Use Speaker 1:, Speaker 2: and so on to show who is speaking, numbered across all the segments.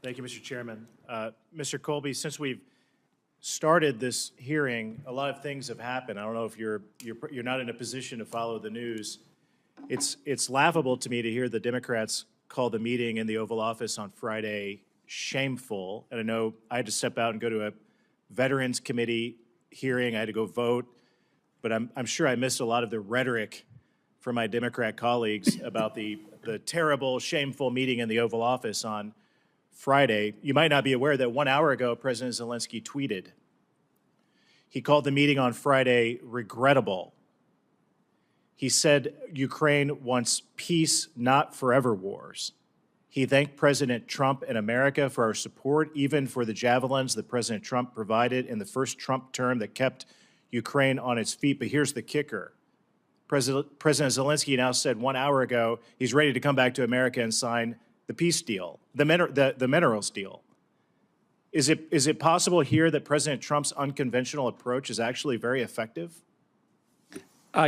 Speaker 1: Thank you, Mr. Chairman. Mr. Colby, since we've started this hearing, a lot of things have happened. I don't know if you're not in a position to follow the news. It's laughable to me to hear the Democrats call the meeting in the Oval Office on Friday shameful. And I know I had to step out and go to a Veterans Committee hearing. I had to go vote, but I'm sure I missed a lot of the rhetoric from my Democrat colleagues about the terrible, shameful meeting in the Oval Office on Friday. You might not be aware that 1 hour ago, President Zelensky tweeted. He called the meeting on Friday regrettable. He said Ukraine wants peace, not forever wars. He thanked President Trump and America for our support, even for the javelins that President Trump provided in the first Trump term that kept Ukraine on its feet. But here's the kicker. President Zelensky now said 1 hour ago he's ready to come back to America and sign the peace deal, the minerals deal. Is it possible here that President Trump's unconventional approach is actually very effective?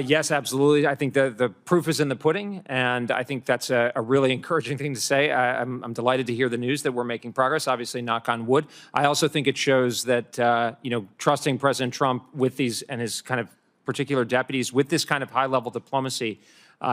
Speaker 2: Yes, absolutely. I think the proof is in the pudding, and I think that's a really encouraging thing to say. I'm delighted to hear the news that we're making progress, obviously, knock on wood. I also think it shows that, trusting President Trump with these and his kind of particular deputies with this kind of high-level diplomacy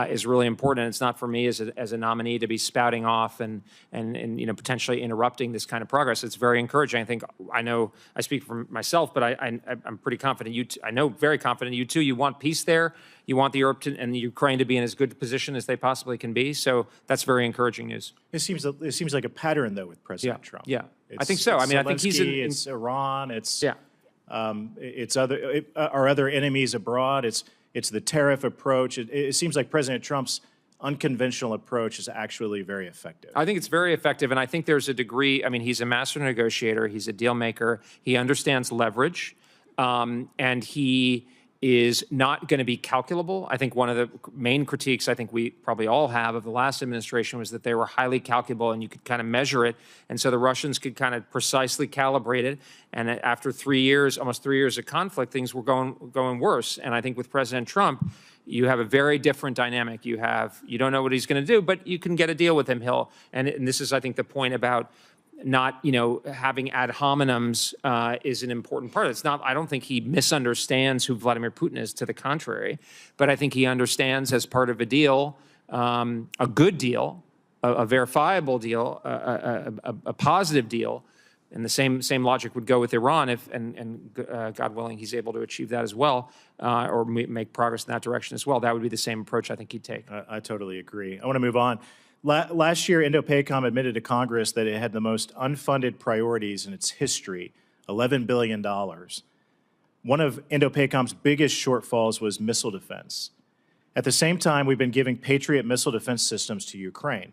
Speaker 2: is really important. And it's not for me as a nominee to be spouting off and potentially interrupting this kind of progress. It's very encouraging. I know I speak for myself, but I'm pretty confident I know very confident you too. You want peace there. You want the Europe and the Ukraine to be in as good a position as they possibly can be. So that's very encouraging news.
Speaker 1: It seems like a pattern though with President Trump.
Speaker 2: Yeah, I think so. I mean, I think he's
Speaker 1: it's Iran. It's our other enemies abroad. It's the tariff approach. It seems like President Trump's unconventional approach is actually very effective.
Speaker 2: I think it's very effective, and I think there's a degree. I mean, he's a master negotiator. He's a deal maker. He understands leverage, and he is not going to be calculable. I think one of the main critiques I think we probably all have of the last administration was that they were highly calculable and you could kind of measure it. And so the Russians could kind of precisely calibrate it. And after 3 years, almost 3 years of conflict, things were going worse. And I think with President Trump, you have a very different dynamic. You don't know what he's going to do, but you can get a deal with him. And this is, I think, the point about not, having ad hominems is an important part. It's not, I don't think he misunderstands who Vladimir Putin is, to the contrary, but I think he understands as part of a deal, a good deal, a verifiable deal, a positive deal, and the same logic would go with Iran if, and God willing, he's able to achieve that as well, or make progress in that direction as well. That would be the same approach I think he'd take.
Speaker 1: I totally agree. I want to move on. Last year, INDOPACOM admitted to Congress that it had the most unfunded priorities in its history, $11 billion. One of INDOPACOM's biggest shortfalls was missile defense. At the same time, we've been giving Patriot missile defense systems to Ukraine.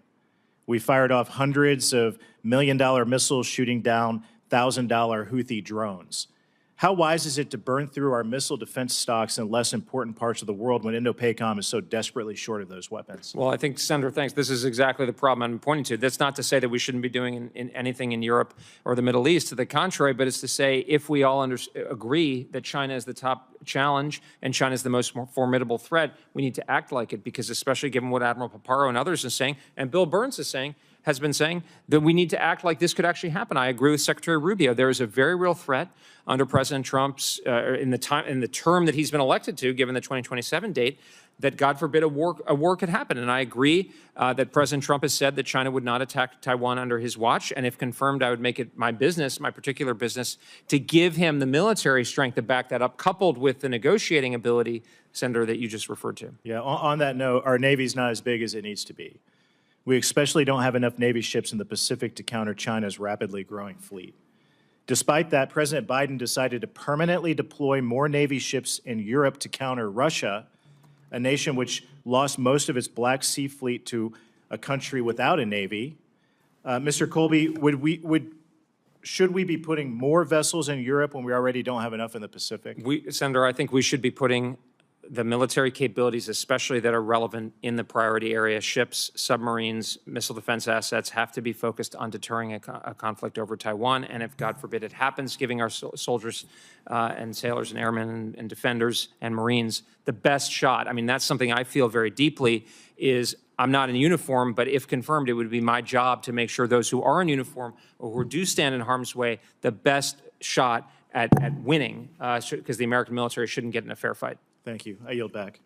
Speaker 1: We fired off hundreds of million-dollar missiles shooting down $1,000 Houthi drones. How wise is it to burn through our missile defense stocks in less important parts of the world when INDOPACOM is so desperately short of those weapons?
Speaker 2: Well, I think, Senator, thanks. This is exactly the problem I'm pointing to. That's not to say that we shouldn't be doing anything in Europe or the Middle East. To the contrary, but it's to say if we all agree that China is the top challenge and China is the most formidable threat, we need to act like it, because especially given what Admiral Paparo and others are saying, and Bill Burns has been saying, that we need to act like this could actually happen. I agree with Secretary Rubio. There is a very real threat under President Trump's, in the term that he's been elected to, given the 2027 date, that God forbid a war could happen. And I agree that President Trump has said that China would not attack Taiwan under his watch. And if confirmed, I would make it my business, my particular business, to give him the military strength to back that up, coupled with the negotiating ability, Senator, that you just referred to.
Speaker 1: Yeah, on that note, our Navy's not as big as it needs to be. We especially don't have enough Navy ships in the Pacific to counter China's rapidly growing fleet. Despite that, President Biden decided to permanently deploy more Navy ships in Europe to counter Russia, a nation which lost most of its Black Sea fleet to a country without a Navy. Mr. Colby, should we be putting more vessels in Europe when we already don't have enough in the Pacific?
Speaker 2: Senator, I think we should be putting the military capabilities, especially that are relevant in the priority area, ships, submarines, missile defense assets, have to be focused on deterring a conflict over Taiwan. And if, God forbid, it happens, giving our soldiers and sailors and airmen and defenders and Marines the best shot. I mean, that's something I feel very deeply is I'm not in uniform, but if confirmed, it would be my job to make sure those who are in uniform or who do stand in harm's way, the best shot at winning, because the American military shouldn't get in a fair fight.
Speaker 1: Thank you. I yield back.